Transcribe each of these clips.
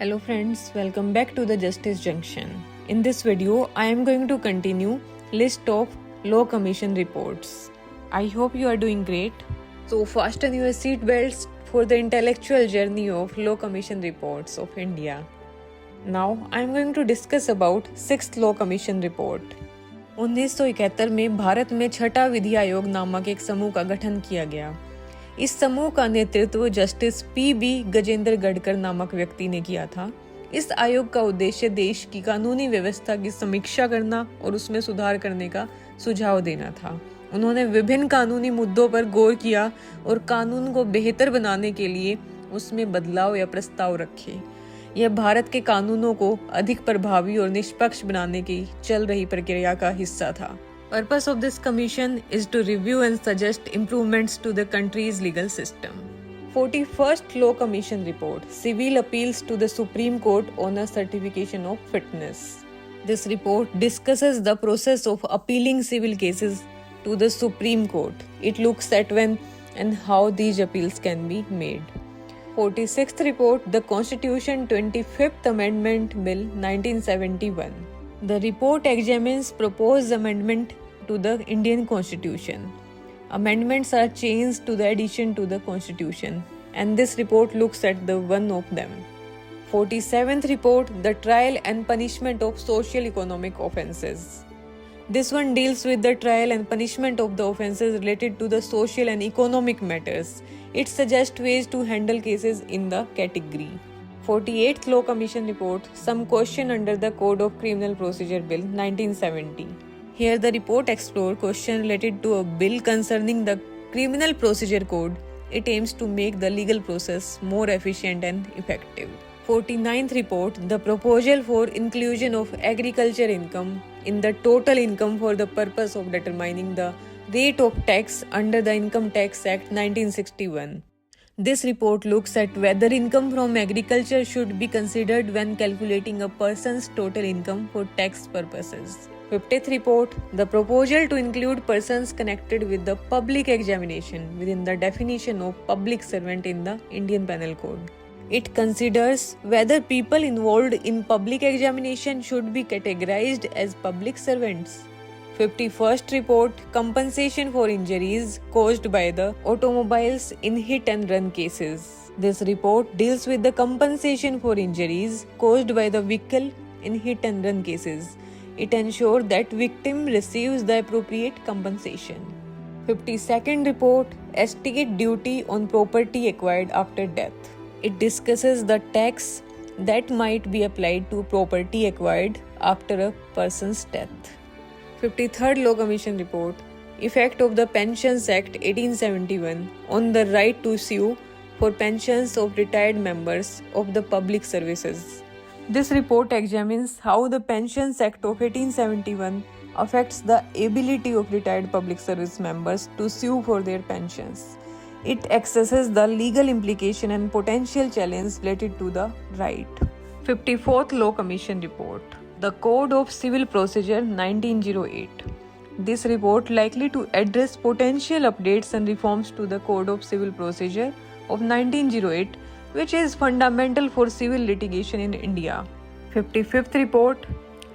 Hello friends, welcome back to the Justice Junction. In this video, I am going to continue list of Law Commission reports. I hope you are doing great. So fasten your seat belts for the intellectual journey of Law Commission reports of India. Now I am going to discuss about 6th Law Commission report. 1971 में भारत में छठा विधि आयोग नामक एक समूह का गठन किया गया। इस समूह का नेतृत्व जस्टिस पी.बी. गजेंद्र गढ़कर नामक व्यक्ति ने किया था। इस आयोग का उद्देश्य देश की कानूनी व्यवस्था की समीक्षा करना और उसमें सुधार करने का सुझाव देना था। उन्होंने विभिन्न कानूनी मुद्दों पर गौर किया और कानून को बेहतर बनाने के लिए उसमें बदलाव या प्रस्ताव रखे। यह भारत के कानूनों को अधिक प्रभावी और निष्पक्ष बनाने की चल रही प्रक्रिया का हिस्सा था। Purpose of this commission is to review and suggest improvements to the country's legal system. 41st Law Commission report, Civil Appeals to the Supreme Court on a Certification of Fitness. This report discusses the process of appealing civil cases to the Supreme Court. It looks at when and how these appeals can be made. 46th report, the Constitution 25th Amendment Bill 1971. The report examines proposed amendment to the Indian Constitution. Amendments are changed to the addition to the Constitution, and this report looks at the one of them. 47th report, the trial and punishment of social economic offences. This one deals with the trial and punishment of the offences related to the social and economic matters. It suggests ways to handle cases in the category. 48th Law Commission report, some question under the Code of Criminal Procedure Bill 1970. Here the report explores questions related to a bill concerning the Criminal Procedure Code. It aims to make the legal process more efficient and effective. 49th report, the proposal for inclusion of agriculture income in the total income for the purpose of determining the rate of tax under the Income Tax Act 1961. This report looks at whether income from agriculture should be considered when calculating a person's total income for tax purposes. 50th report, the proposal to include persons connected with the public examination within the definition of public servant in the Indian Penal Code. It considers whether people involved in public examination should be categorized as public servants. 51st report, compensation for injuries caused by the automobiles in hit and run cases. This report deals with the compensation for injuries caused by the vehicle in hit and run cases. It ensures that victim receives the appropriate compensation. 52nd report, estate duty on property acquired after death. It discusses the tax that might be applied to property acquired after a person's death. 53rd Law Commission report, effect of the Pensions Act 1871 on the right to sue for pensions of retired members of the public services. This report examines how the Pensions Act of 1871 affects the ability of retired public service members to sue for their pensions. It assesses the legal implication and potential challenge related to the right. 54th Law Commission report, the Code of Civil Procedure 1908. This report likely to address potential updates and reforms to the Code of Civil Procedure of 1908, which is fundamental for civil litigation in India. 55th report,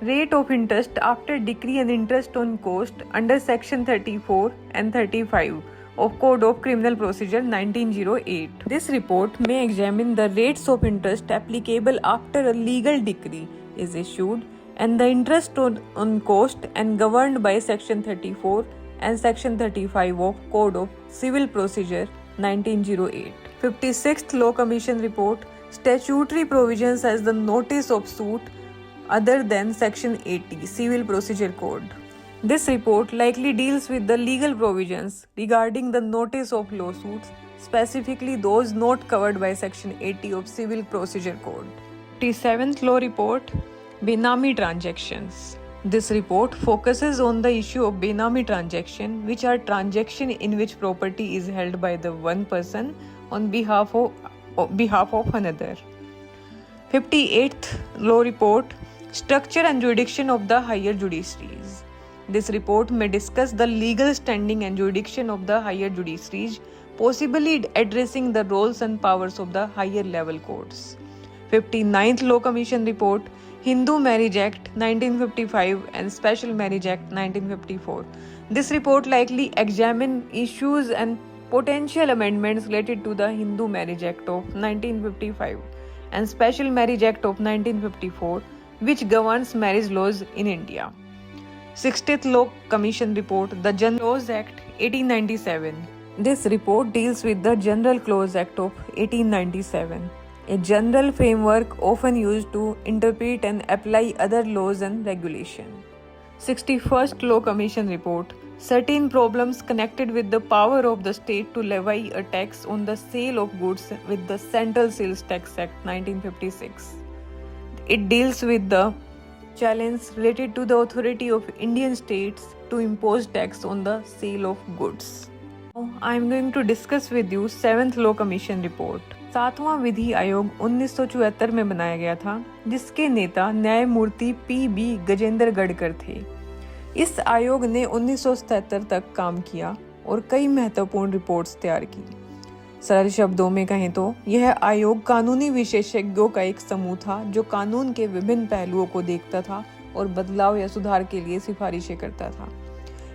rate of interest after decree and interest on cost under section 34 and 35 of Code of Criminal Procedure 1908. This report may examine the rates of interest applicable after a legal decree is issued and the interest on cost and governed by section 34 and section 35 of Code of Civil Procedure 1908. 56th Law Commission report, statutory provisions as the notice of suit other than section 80 Civil Procedure Code. This report likely deals with the legal provisions regarding the notice of lawsuits, specifically those not covered by section 80 of Civil Procedure Code. 57th Law report, Benami transactions. This report focuses on the issue of Benami transaction, which are transactions in which property is held by the one person on behalf of another. 58th Law report, structure and jurisdiction of the higher judiciaries. This report may discuss the legal standing and jurisdiction of the higher judiciaries, possibly addressing the roles and powers of the higher level courts. 59th Law Commission Report, Hindu Marriage Act 1955 and Special Marriage Act 1954. This report likely examine issues and potential amendments related to the Hindu Marriage Act of 1955 and Special Marriage Act of 1954, which governs marriage laws in India. 60th Law Commission Report, the General Clause Act 1897. This report deals with the General Clause Act of 1897, a general framework often used to interpret and apply other laws and regulations. 61st Law Commission Report, certain problems connected with the power of the state to levy a tax on the sale of goods with the Central Sales Tax Act 1956. It deals with the challenge related to the authority of Indian states to impose tax on the sale of goods. Now, I am going to discuss with you 7th Law Commission Report. 7वां विधि आयोग 1974 में बनाया गया था, जिसके नेता न्यायमूर्ति PB. Gajendra गढ़कर थे। इस आयोग ने 1977 तक काम किया और कई महत्वपूर्ण रिपोर्ट्स तैयार की। सरल शब्दों में कहें तो यह आयोग कानूनी विशेषज्ञों का एक समूह था जो कानून के विभिन्न पहलुओं को देखता था और बदलाव या सुधार के लिए सिफारिशें करता था।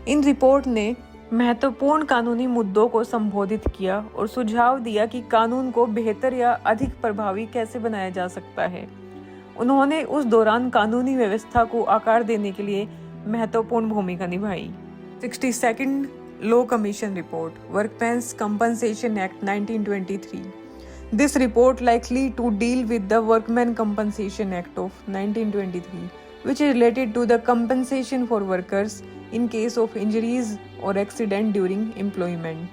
इन रिपोर्ट ने महत्वपूर्ण कानूनी मुद्दों को संबोधित किया और सुझाव दिया कि कानून को बेहतर या अधिक प्रभावी कैसे बनाया जा सकता है। उन्होंने उस दौरान कानूनी व्यवस्था को आकार देने के लिए महत्वपूर्ण भूमिका निभाई। 62nd Law Commission Report, Workmen's Compensation Act 1923. This report likely to deal with the Workmen Compensation Act of 1923, which is related to the compensation for workers in case of injuries or accident during employment.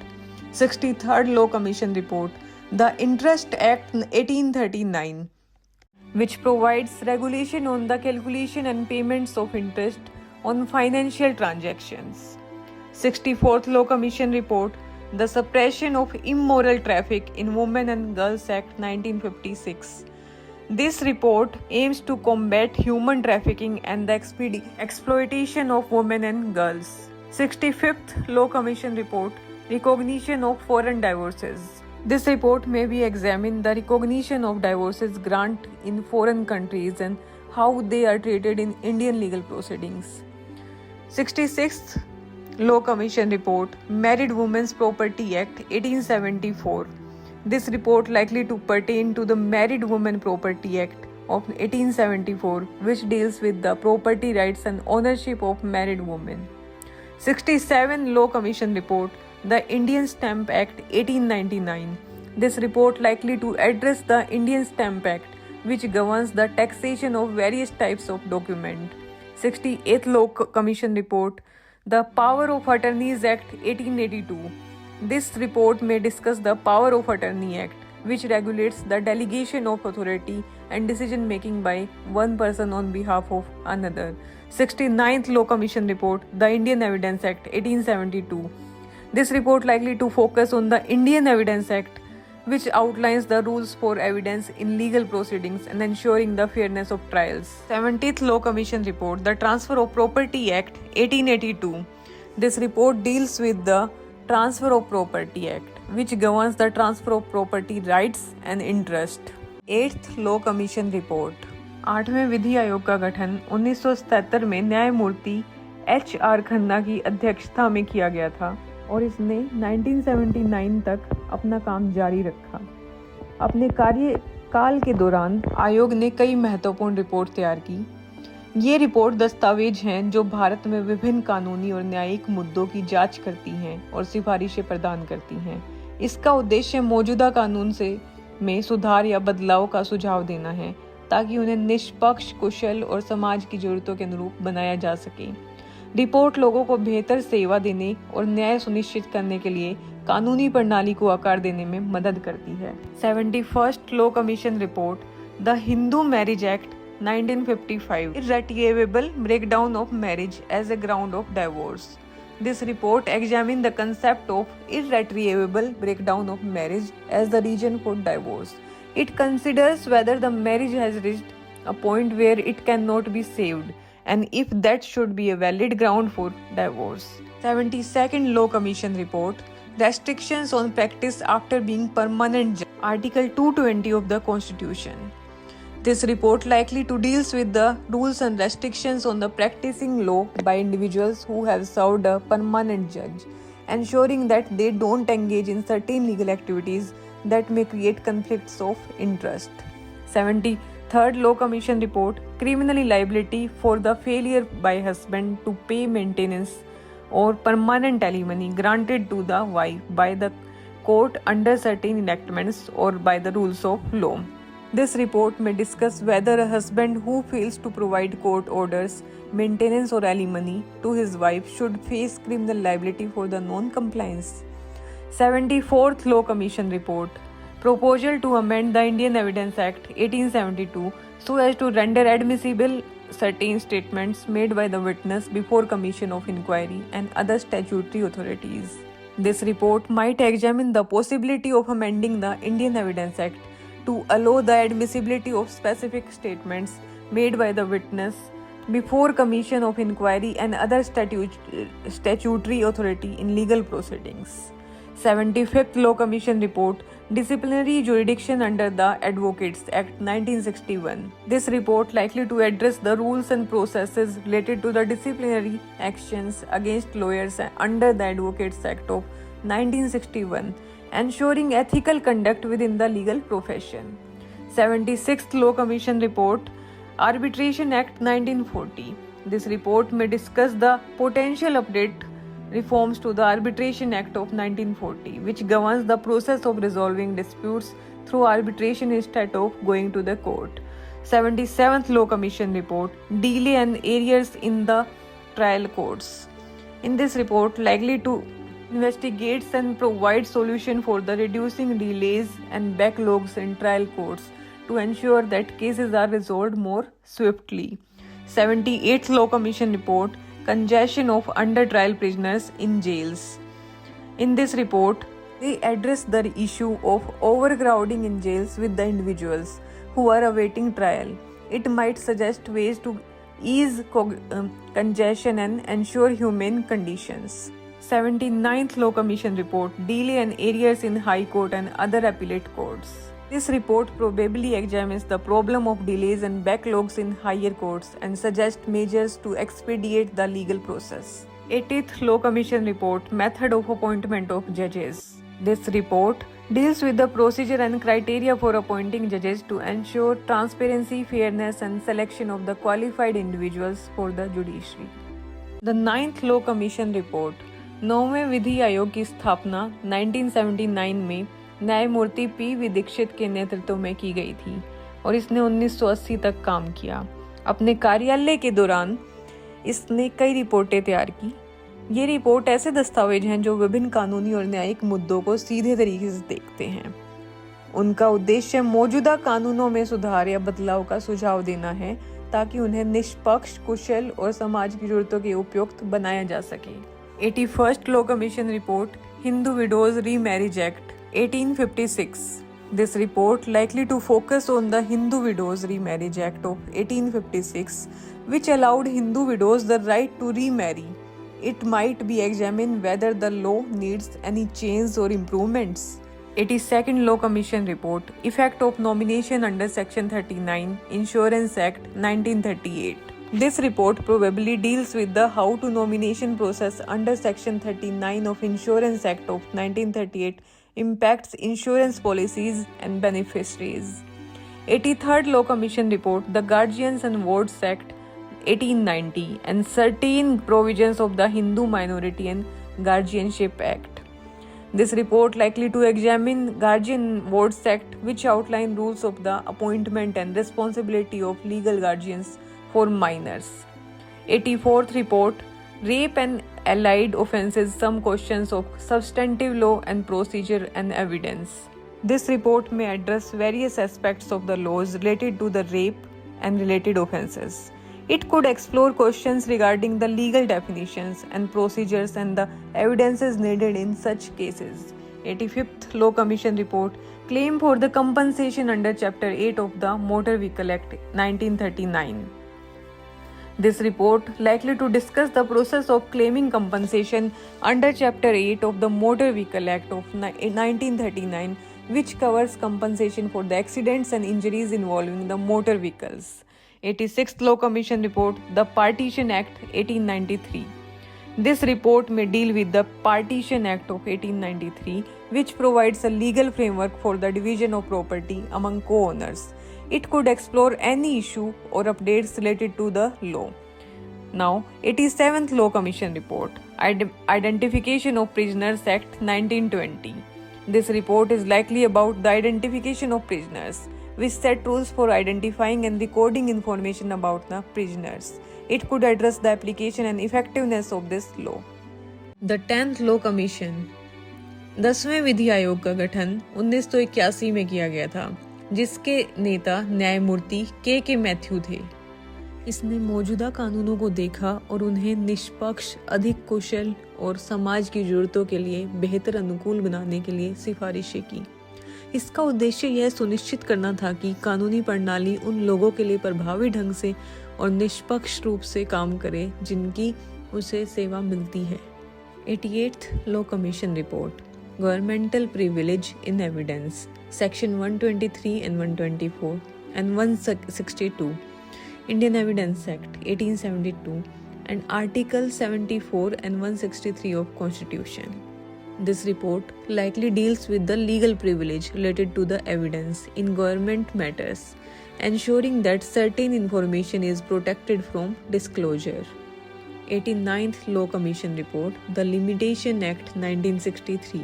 63rd Law Commission Report, the Interest Act 1839, which provides regulation on the calculation and payments of interest on financial transactions. 64th Law Commission Report, the Suppression of Immoral Traffic in Women and Girls Act 1956. This report aims to combat human trafficking and the exploitation of women and girls. 65th Law Commission Report, Recognition of Foreign Divorces. This report may be examine the recognition of divorces granted in foreign countries and how they are treated in Indian legal proceedings. 66th Law Commission Report, Married Women's Property Act 1874. This report likely to pertain to the Married Women Property Act of 1874, which deals with the property rights and ownership of married women. 67 Law Commission Report, the Indian Stamp Act 1899. This report likely to address the Indian Stamp Act, which governs the taxation of various types of document. 68th Law Commission Report, the Power of Attorneys Act 1882. This report may discuss the Power of Attorney Act, which regulates the delegation of authority and decision making by one person on behalf of another. 69th Law Commission Report, the Indian Evidence Act 1872. This report likely to focus on the Indian Evidence Act, which outlines the rules for evidence in legal proceedings and ensuring the fairness of trials. 70th Law Commission Report, the Transfer of Property Act 1882. This report deals with the Transfer of Property Act, which governs the transfer of property rights and interest. 8th Law Commission Report. 8वें विधि आयोग का गठन 1977 में न्यायमूर्ति H.R. Khanna की अध्यक्षता में किया गया था और इसने 1979 तक अपना काम जारी रखा। अपने कार्यकाल के दौरान आयोग ने कई महत्वपूर्ण रिपोर्ट तैयार की। ये रिपोर्ट दस्तावेज हैं जो भारत में विभिन्न कानूनी और न्यायिक मुद्दों की जांच करती हैं और सिफारिशें प्रदान करती हैं। इसका उद्देश्य मौजूदा कानून में सुधार या बदलाव का सुझाव देना है ताकि उन्हें निष्पक्ष, कुशल और समाज की जरूरतों के अनुरूप बनाया जा सके। रिपोर्ट लोगों को बेहतर सेवा देने और न्याय सुनिश्चित करने के लिए कानूनी प्रणाली को आकार देने में मदद करती है। 71st Law Commission Report, the Hindu Marriage Act 1955, irretrievable breakdown of marriage as a ground of divorce. This report examined the concept of irretrievable breakdown of marriage as the reason for divorce. It considers whether the marriage has reached a point where it cannot be saved, and if that should be a valid ground for divorce. 72nd Law Commission Report, Restrictions on Practice After Being Permanent Judge, Article 220 of the Constitution. This report likely to deals with the rules and restrictions on the practicing law by individuals who have served a permanent judge, ensuring that they don't engage in certain legal activities that may create conflicts of interest. 73rd Law Commission report, criminal liability for the failure by husband to pay maintenance or permanent alimony granted to the wife by the court under certain enactments or by the rules of law. This report may discuss whether a husband who fails to provide court orders, maintenance or alimony to his wife should face criminal liability for the non-compliance. 74th Law Commission report, proposal to amend the Indian Evidence Act 1872 so as to render admissible certain statements made by the witness before commission of inquiry and other statutory authorities. This report might examine the possibility of amending the Indian Evidence Act to allow the admissibility of specific statements made by the witness before commission of inquiry and other statutory authority in legal proceedings. 75th Law Commission report, disciplinary jurisdiction under the Advocates Act 1961. This report likely to address the rules and processes related to the disciplinary actions against lawyers under the Advocates Act of 1961, ensuring ethical conduct within the legal profession. 76th Law Commission report, Arbitration Act 1940. This report may discuss the potential update reforms to the Arbitration Act of 1940, which governs the process of resolving disputes through arbitration instead of going to the court. 77th Law Commission report, delay and arrears in the trial courts. In this report, likely to investigates and provides solution for the reducing delays and backlogs in trial courts to ensure that cases are resolved more swiftly. 78th Law Commission report, congestion of under trial prisoners in jails. In this report, they address the issue of overcrowding in jails with the individuals who are awaiting trial. It might suggest ways to ease congestion and ensure humane conditions. 79th Law Commission report, delay and arrears in High Court and other appellate courts. This report probably examines the problem of delays and backlogs in higher courts and suggests measures to expedite the legal process. 80th Law Commission report, method of appointment of judges. This report deals with the procedure and criteria for appointing judges to ensure transparency, fairness and selection of the qualified individuals for the judiciary. The 9th Law Commission report, 9वें विधि आयोग की स्थापना 1979 में न्यायमूर्ति P Dixit के नेतृत्व में की गई थी और इसने 1980 तक काम किया। अपने कार्यालय के दौरान इसने कई रिपोर्टें तैयार की। ये रिपोर्ट ऐसे दस्तावेज हैं जो विभिन्न कानूनी और न्यायिक मुद्दों को सीधे तरीके से देखते हैं। उनका उद्देश्य मौजूदा कानूनों में सुधार या बदलाव का सुझाव देना है ताकि उन्हें निष्पक्ष, कुशल और समाज की जरूरतों के उपयुक्त बनाया जा सके। 81st Law Commission report, Hindu Widows Remarriage Act 1856. This report likely to focus on the Hindu Widows Remarriage Act of 1856, which allowed Hindu widows the right to remarry. It might be examined whether the law needs any changes or improvements. 82nd Law Commission report, effect of nomination under Section 39, Insurance Act 1938. This report probably deals with the how to nomination process under Section 39 of Insurance Act of 1938 impacts insurance policies and beneficiaries. 83rd Law Commission report, the Guardians and Wards Act 1890 and certain provisions of the Hindu Minority and Guardianship Act. This report likely to examine Guardian Wards Act, which outline rules of the appointment and responsibility of legal guardians for minors. 84th report, rape and allied offences, some questions of substantive law and procedure and evidence. This report may address various aspects of the laws related to the rape and related offences. It could explore questions regarding the legal definitions and procedures and the evidences needed in such cases. 85th Law Commission report, claim for the compensation under Chapter 8 of the Motor Vehicle Act 1939. This report likely to discuss the process of claiming compensation under Chapter 8 of the Motor Vehicle Act of 1939 which covers compensation for the accidents and injuries involving the motor vehicles. 86th Law Commission Report, the Partition Act 1893. This report may deal with the Partition Act of 1893, which provides a legal framework for the division of property among co-owners. It could explore any issue or updates related to the law. Now, 87th Law Commission Report, Identification of Prisoners Act 1920. This report is likely about the identification of prisoners, which set rules for identifying and recording information about the prisoners. It could address the application and effectiveness of this law. The 10th Law Commission. 10वें विधि आयोग का गठन 1981 में किया गया था, जिसके नेता न्यायमूर्ति के मैथ्यू थे। इसने मौजूदा कानूनों को देखा और उन्हें निष्पक्ष, अधिक कुशल और समाज की जरूरतों के लिए बेहतर अनुकूल बनाने के लिए सिफारिशें की। इसका उद्देश्य यह सुनिश्चित करना था कि कानूनी प्रणाली उन लोगों के लिए प्रभावी ढंग से और निष्पक्ष रूप से काम करे जिनकी उसे सेवा मिलती है। 88th Law Commission Report, Governmental Privilege in Evidence, Section 123 and 124 and 162, Indian Evidence Act 1872 and Article 74 and 163 of Constitution. This report likely deals with the legal privilege related to the evidence in government matters, ensuring that certain information is protected from disclosure. 89th Law Commission Report, the Limitation Act 1963.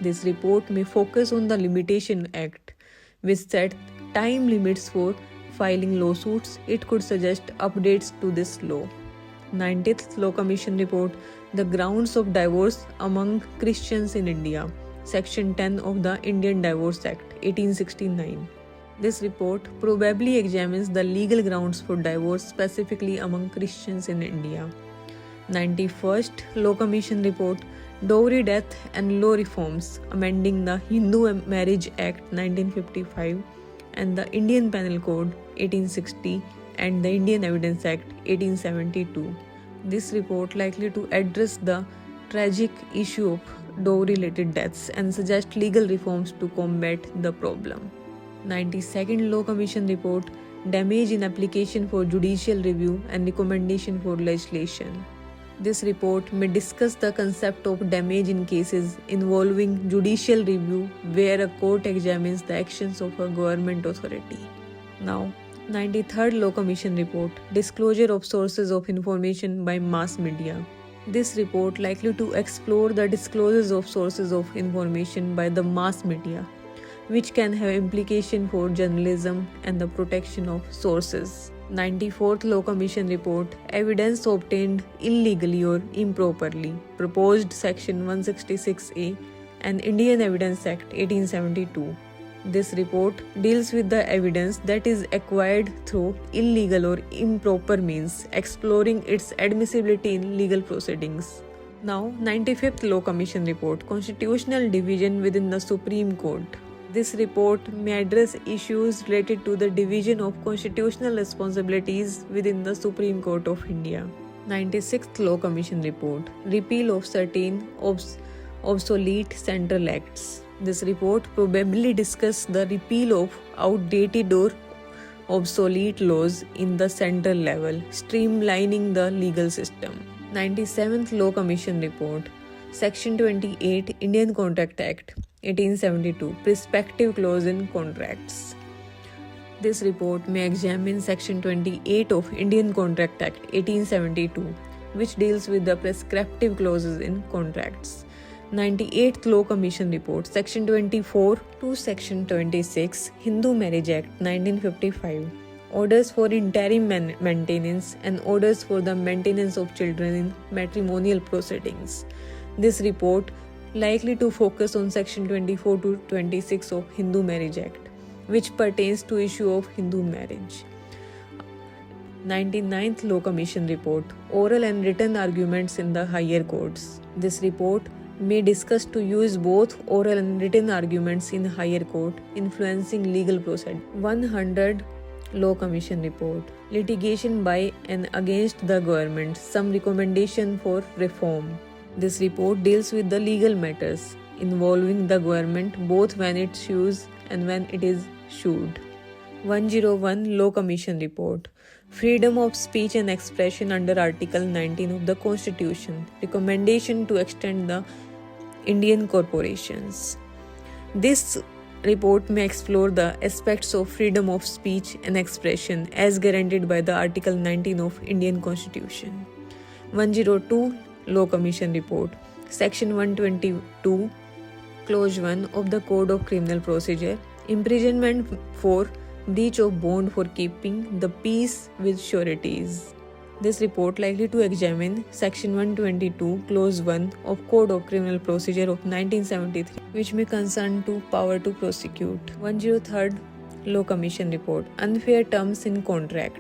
This report may focus on the Limitation Act, which set time limits for filing lawsuits. It could suggest updates to this law. 90th Law Commission Report, the Grounds of Divorce Among Christians in India, Section 10 of the Indian Divorce Act 1869. This report probably examines the legal grounds for divorce specifically among Christians in India. 91st Law Commission Report, Dowry Death and Law Reforms, amending the Hindu Marriage Act 1955 and the Indian Penal Code 1860 and the Indian Evidence Act 1872. This report likely to address the tragic issue of dowry-related deaths and suggest legal reforms to combat the problem. 92nd Law Commission Report, Damage in Application for Judicial Review and Recommendation for Legislation. This report may discuss the concept of damage in cases involving judicial review where a court examines the actions of a government authority. Now, 93rd Law Commission Report, Disclosure of Sources of Information by Mass Media. This report likely to explore the disclosures of sources of information by the mass media, which can have implication for journalism and the protection of sources. 94th Law Commission Report, Evidence Obtained Illegally or Improperly, proposed Section 166A and Indian Evidence Act 1872. This report deals with the evidence that is acquired through illegal or improper means, exploring its admissibility in legal proceedings. Now, 95th Law Commission Report, Constitutional Division within the Supreme Court. This report may address issues related to the division of constitutional responsibilities within the Supreme Court of India. 96th Law Commission Report, Repeal of Certain Obsolete Central Acts. This report probably discussed the repeal of outdated or obsolete laws in the central level, streamlining the legal system. 97th Law Commission Report, Section 28, Indian Contract Act 1872, Prospective Clause in Contracts. This report may examine Section 28 of Indian Contract Act 1872, which deals with the prescriptive clauses in contracts. 98th Law Commission Report, Section 24 to Section 26, Hindu Marriage Act 1955, Orders for Interim Maintenance and Orders for the Maintenance of Children in Matrimonial Proceedings. This report likely to focus on Section 24 to 26 of Hindu Marriage Act, which pertains to issue of Hindu marriage. 99th Law Commission Report, Oral and Written Arguments in the Higher Courts. This report may discuss to use both oral and written arguments in higher court, influencing legal procedure. 100 Law Commission Report, Litigation by and against the government, some recommendation for reform. This report deals with the legal matters involving the government both when it sues and when it is sued. 101 Law Commission Report. Freedom of speech and expression under Article 19 of the Constitution. Recommendation to extend the Indian corporations. This report may explore the aspects of freedom of speech and expression as guaranteed by the Article 19 of Indian Constitution. 102 Law Commission Report. Section 122, Clause 1 of the Code of Criminal Procedure. Imprisonment for breach of bond for keeping the peace with sureties. This report likely to examine Section 122, Clause 1 of Code of Criminal Procedure of 1973, which may concern to power to prosecute. 103rd Law Commission Report. Unfair terms in contract.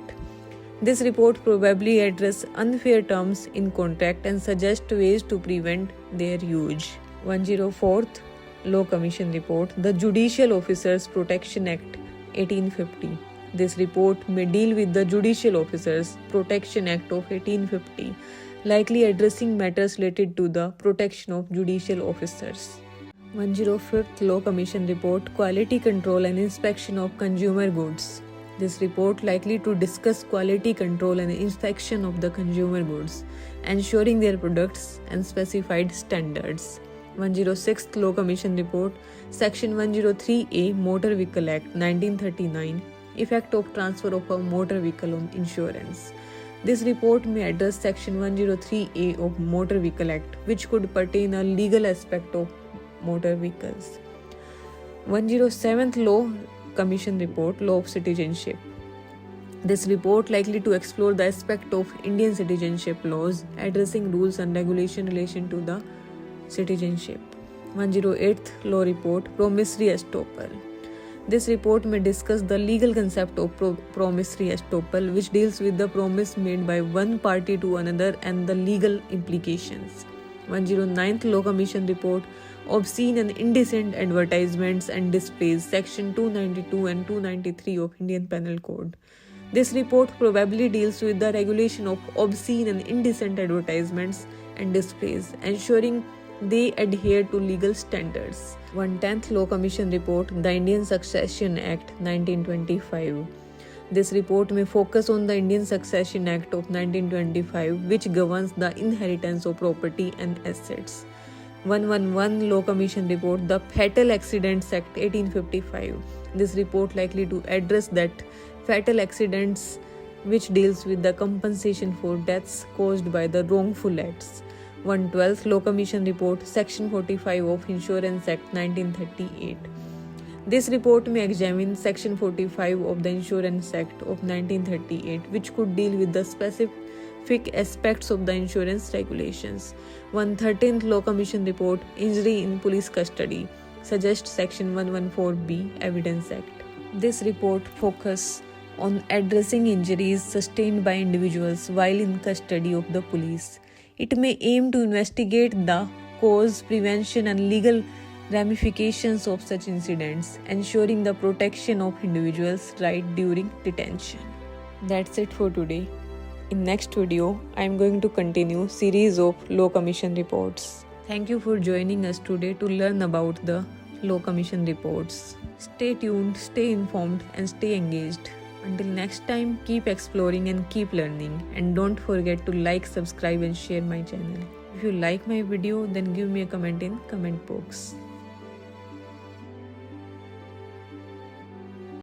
This report probably addresses unfair terms in contract and suggests ways to prevent their use. 104th Law Commission Report. The Judicial Officers Protection Act 1850. This report may deal with the Judicial Officers Protection Act of 1850, likely addressing matters related to the protection of judicial officers. 105th Law Commission Report. Quality Control and Inspection of Consumer Goods. This report likely to discuss quality control and inspection of the consumer goods, ensuring their products and specified standards. 106th Law Commission Report. Section 103A Motor Vehicle Act 1939. Effect of transfer of a motor vehicle on insurance. This report may address Section 103A of Motor Vehicle Act, which could pertain a legal aspect of motor vehicles. 107th Law Commission Report. Law of Citizenship. This report likely to explore the aspect of Indian citizenship laws, addressing rules and regulation in relation to the citizenship. 108th Law Report. Promissory estoppel. This report may discuss the legal concept of promissory estoppel, which deals with the promise made by one party to another and the legal implications. 109th Law Commission Report. Obscene and indecent advertisements and displays. Section 292 and 293 of Indian Penal Code. This report probably deals with the regulation of obscene and indecent advertisements and displays, ensuring they adhere to legal standards. 110th Law Commission Report. The Indian Succession Act 1925. This report may focus on the Indian Succession Act of 1925, which governs the inheritance of property and assets. 111 Law Commission Report. The Fatal Accidents Act 1855. This report likely to address that fatal accidents, which deals with the compensation for deaths caused by the wrongful acts. 112th Law Commission Report. Section 45 of Insurance Act 1938. This report may examine Section 45 of the Insurance Act of 1938, which could deal with the specific aspects of the insurance regulations. 113th Law Commission Report. Injury in police custody. Suggests Section 114B Evidence Act. This report focuses on addressing injuries sustained by individuals while in custody of the police. It may aim to investigate the cause, prevention, and legal ramifications of such incidents, ensuring the protection of individuals' rights during detention. That's it for today. In next video, I am going to continue series of Law Commission reports. Thank you for joining us today to learn about the Law Commission reports. Stay tuned, stay informed, and stay engaged. Until next time, keep exploring and keep learning. And don't forget to like, subscribe, and share my channel. If you like my video, then give me a comment in comment box.